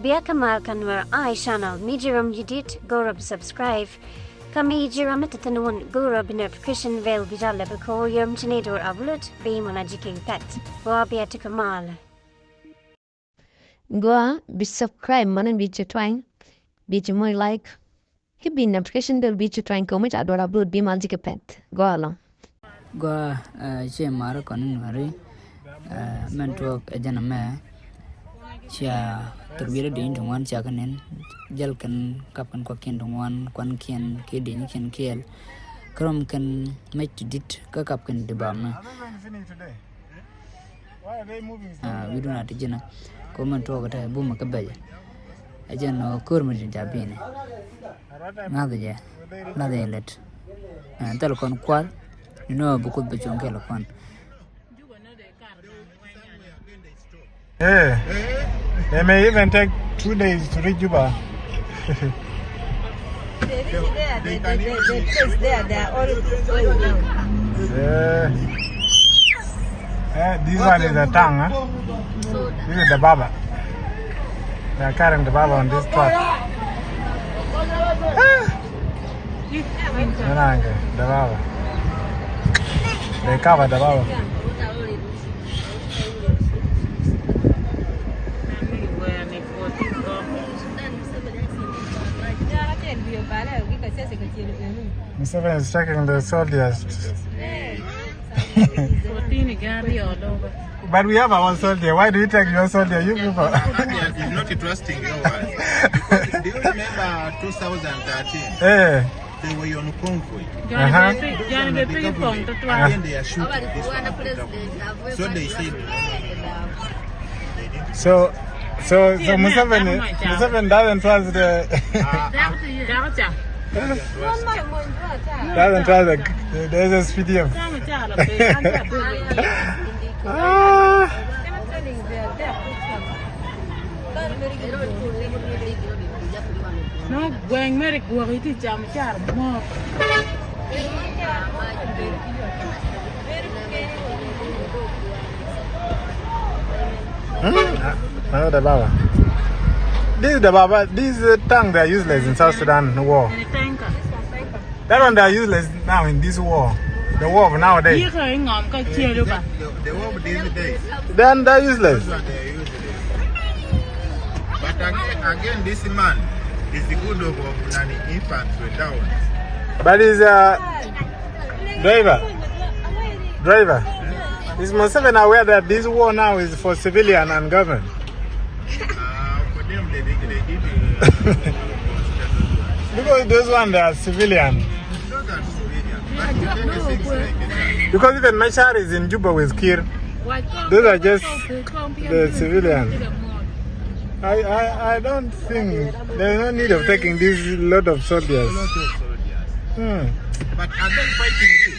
Biakamal kanwar I channel mijiram yidit gorab subscribe. Kami jiram itatanun gorab notification veil bijale bako yum chinedor avlut be monajiki pet. Wa biatikamal. Goa be subscribe manan be twang be more like he be notification del be twang comment ador upload be magic pet go along go che mara kon mari mentok ejana me cha turbire din tungwan cha kanen jal kan kapan ko ken tungwan kwan ken ke din ken kel krom kan met dit ka kap kan de bam we do not jena ko mentok ta bu ma ka be ejana kur mi jabine ngade je ngade let tal kon kwal bukut bechong ke lokon. Yeah, they may even take 2 days to reach Juba. This one is the tongue, huh? This is the baba. They are carrying the baba on this truck. The baba. They cover the baba. Museven is checking the soldiers. But we have our soldier. Why do you take your soldier? You people. It's not trusting your one. Do you remember 2013? Yeah. They were on convoy. Uh-huh. Then they are shooting this one. So they said. So Museven doesn't trust the. Doesn't trust the SSPDF. No, going Merrick worry jam jar more. No, the Baba. This is the Baba. This is the tongue they are useless in South Sudan war. That one they are useless now in this war. The war of nowadays. The war of these days. Then they are useless. But again, this man is the good of an infantry down. But he's a driver. Is Museven aware that this war now is for civilian and government? For them, they did. Because those ones they are civilian. Those are civilian. Because even Machar is in Juba with Kir. Those are just the civilians. I don't think there's no need of taking this lot of soldiers. But are they fighting this?